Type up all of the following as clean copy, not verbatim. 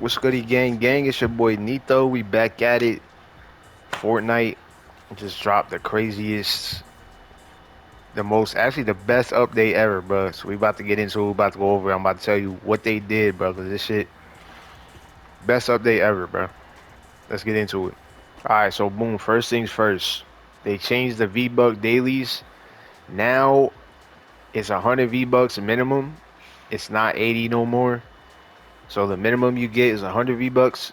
What's goody gang? It's your boy Nito. We back at it. Fortnite just dropped the craziest, actually the best update ever, bro. So we about to get into it. We about to go over it. I'm about to tell you what they did, bro. 'Cause this shit, best update ever, bro. Let's get into it. All right, so boom. First things first. They changed the V-Buck dailies. Now it's 100 V-Bucks minimum. It's not 80 no more. So the minimum you get is 100 V-Bucks.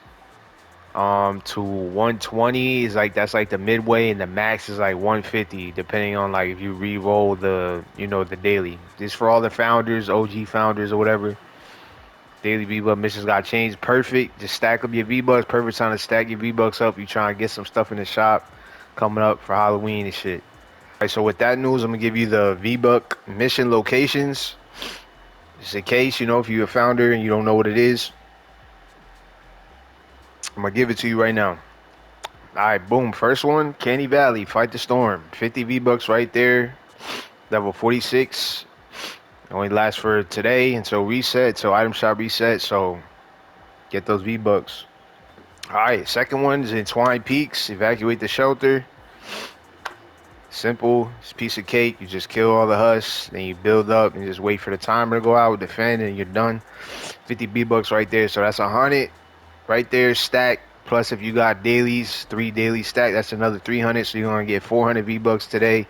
To 120 is like that's like the midway, and the max is like 150 depending on like if you re-roll the daily. This for all the founders, OG founders or whatever. Daily V-Buck missions got changed. Perfect. Just stack up your V-Bucks. Perfect time to stack your V-Bucks up. You trying to get some stuff in the shop coming up for Halloween and shit. Alright, so with that news, I'm gonna give you the V-Buck mission locations. Just in case, if you're a founder and you don't know what it is, I'm gonna give it to you right now. Alright, boom. First one, Candy Valley, Fight the Storm. 50 V-Bucks right there. Level 46. Only lasts for today until reset, so item shop reset, so get those V-Bucks. Alright, second one is in Twine Peaks. Evacuate the shelter. Simple. It's a piece of cake. You just kill all the husks, then you build up and just wait for the timer to go out, defend, and you're done. 50 V-Bucks right there, so that's 100 right there stacked. Plus, if you got dailies, 3 daily stack, that's another 300. So you're gonna get 400 V-Bucks today.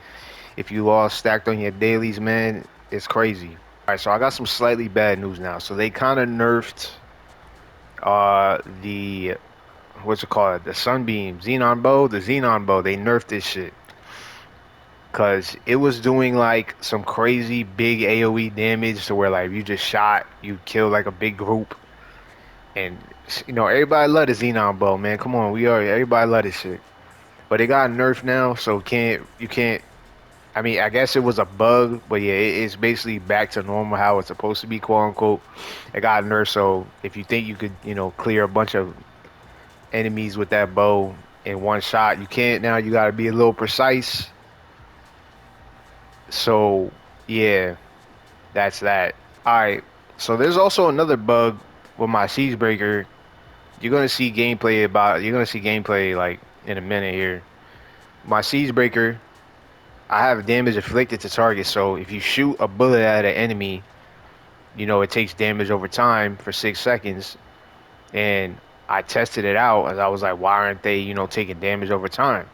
If you all stacked on your dailies, man, it's crazy. All right, so I got some slightly bad news now. So they kind of nerfed the what's it called? The Sunbeam Xenon bow. The Xenon bow. They nerfed this shit because it was doing like some crazy big AOE damage to where like you just shot, you killed like a big group. And everybody love the Xenon bow, man. Come on, everybody love this shit. But it got nerfed now, so you can't. I mean, I guess it was a bug, but yeah, it's basically back to normal how it's supposed to be, quote unquote. It got nerfed, so if you think you could, clear a bunch of enemies with that bow in one shot, you can't now. You got to be a little precise. So yeah, that's that. All right. So there's also another bug with my siege breaker. You're gonna see gameplay like in a minute here. My siege breaker, I have damage inflicted to target, so if you shoot a bullet at an enemy, it takes damage over time for 6 seconds. And I tested it out as I was like, why aren't they, taking damage over time?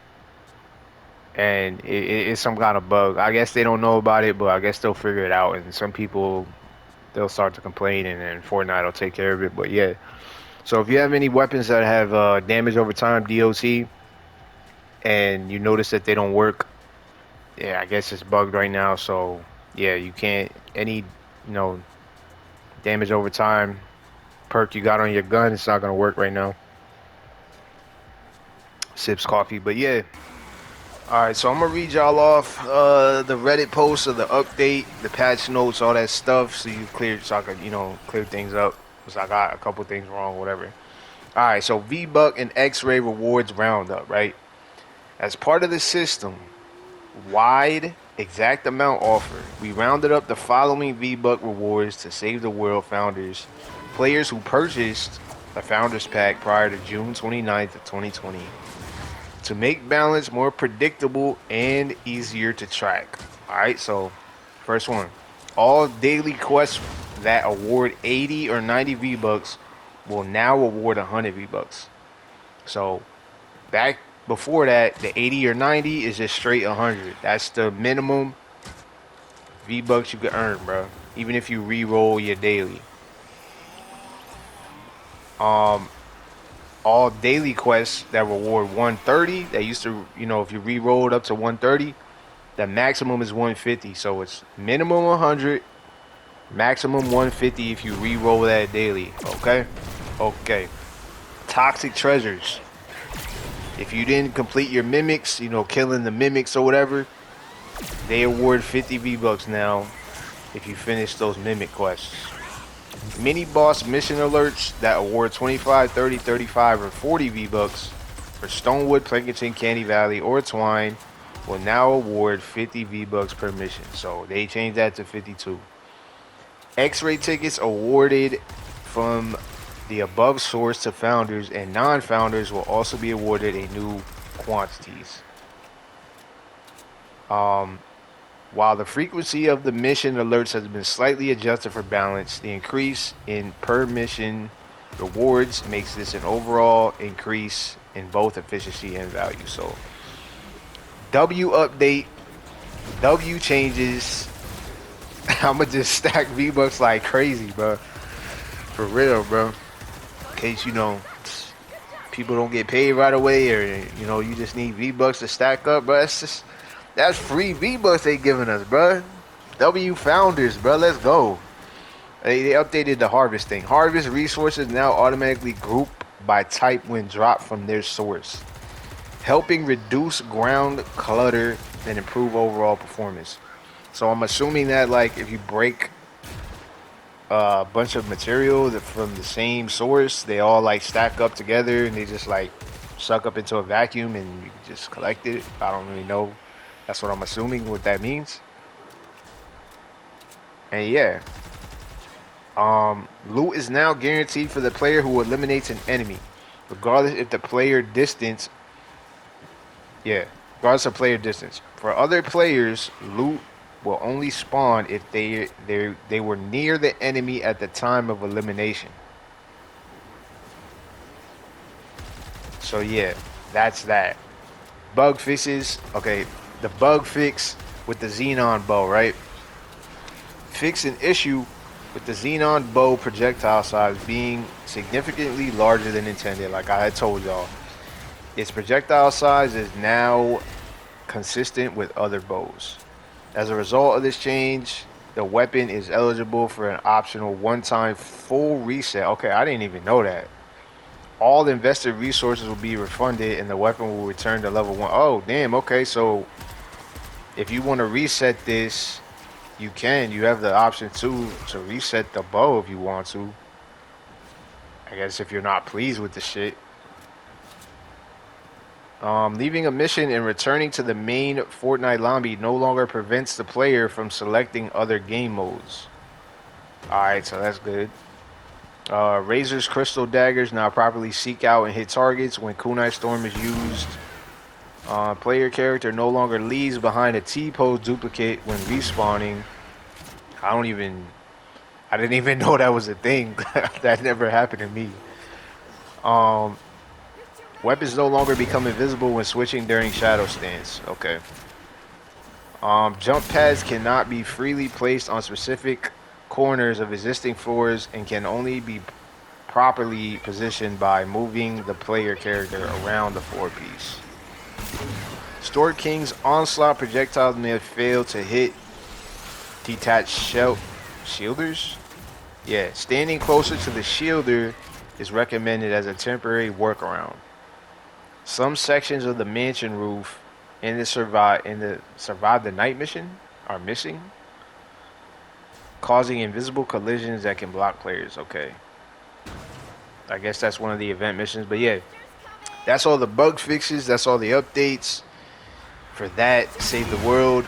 And it's some kind of bug. I guess they don't know about it, but I guess they'll figure it out. And some people, they'll start to complain, and then Fortnite will take care of it. But yeah. So if you have any weapons that have damage over time, DOT, and you notice that they don't work, yeah, I guess it's bugged right now. So yeah, you can't damage over time perk you got on your gun. It's not gonna work right now. Sips coffee, but yeah. All right, so I'm gonna read y'all off the Reddit post of the update, the patch notes, all that stuff, so I could clear things up because I got a couple things wrong, whatever. All right, so V-Buck and X-Ray rewards roundup, right? As part of the system wide exact amount offer, we rounded up the following V-Buck rewards to Save the World founders. Players who purchased a founders pack prior to June 29th of 2020 to make balance more predictable and easier to track. Alright, so first one. All daily quests that award 80 or 90 V-Bucks will now award 100 V-Bucks. So back before that, the 80 or 90 is just straight 100. That's the minimum V-Bucks you can earn, bro. Even if you re-roll your daily. All daily quests that reward 130, they used to, if you re-rolled up to 130, the maximum is 150. So it's minimum 100, maximum 150 if you re-roll that daily. Okay. Toxic treasures. If you didn't complete your mimics, killing the mimics or whatever, they award 50 V-Bucks now if you finish those mimic quests. Mini boss mission alerts that award 25, 30, 35, or 40 V-Bucks for Stonewood, Plankinton, Candy Valley, or Twine will now award 50 V-Bucks per mission. So they changed that to 52. X-ray tickets awarded from The above source to founders and non-founders will also be awarded a new quantities. While the frequency of the mission alerts has been slightly adjusted for balance, the increase in per mission rewards makes this an overall increase in both efficiency and value. So W update, W changes. I'ma just stack V-Bucks like crazy, bro. For real, bro. In case people don't get paid right away, or you just need V-Bucks to stack up, bro. That's free V-Bucks they giving us, bro. W founders, bro. Let's go. They updated the harvest thing. Harvest resources now automatically group by type when dropped from their source, helping reduce ground clutter and improve overall performance. So I'm assuming that like if you break a bunch of material from the same source, they all like stack up together and they just like suck up into a vacuum and you can just collect it. I don't really know. That's what I'm assuming what that means. And yeah. Loot is now guaranteed for the player who eliminates an enemy, regardless if the player distance. Yeah, regardless of player distance. For other players, loot will only spawn if they were near the enemy at the time of elimination. So yeah, that's that. Bug fixes. Okay, the bug fix with the Xenon bow, right? Fix an issue with the Xenon bow projectile size being significantly larger than intended, like I had told y'all. Its projectile size is now consistent with other bows. As a result of this change, the weapon is eligible for an optional one-time full reset. Okay, I didn't even know that. All invested resources will be refunded and the weapon will return to level 1. Oh, damn, okay, so if you want to reset this, you can. You have the option to reset the bow if you want to. I guess if you're not pleased with the shit. Leaving a mission and returning to the main Fortnite lobby no longer prevents the player from selecting other game modes. Alright, so that's good. Razor's crystal daggers now properly seek out and hit targets when Kunai Storm is used. Player character no longer leaves behind a T-pose duplicate when respawning. I didn't even know that was a thing. That never happened to me. Weapons no longer become invisible when switching during shadow stance. Okay. Jump pads cannot be freely placed on specific corners of existing floors and can only be properly positioned by moving the player character around the floor piece. Storm King's onslaught projectiles may fail to hit detached shielders. Yeah, standing closer to the shielder is recommended as a temporary workaround. Some sections of the mansion roof and the survive the night mission are missing, causing invisible collisions that can block players. Okay, I guess that's one of the event missions. But yeah, that's all the bug fixes. That's all the updates for that. Save the world.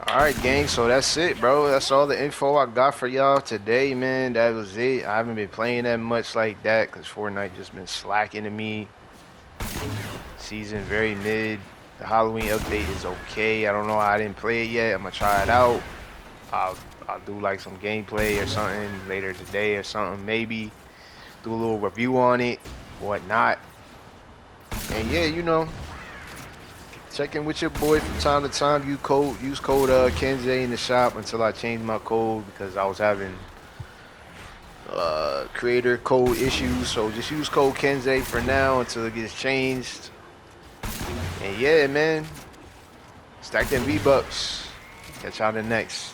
All right, gang. So that's it, bro. That's all the info I got for y'all today, man. That was it. I haven't been playing that much like that because Fortnite just been slacking to me. Season very mid. The Halloween update is okay. I don't know. I didn't play it yet. I'm gonna try it out. I'll do like some gameplay or something later today or something. Maybe do a little review on it, whatnot. And yeah, check in with your boy from time to time. Use code Kenze in the shop until I change my code because I was having creator code issues. So just use code Kenze for now until it gets changed. And yeah, man, stack them V-Bucks. Catch y'all in the next.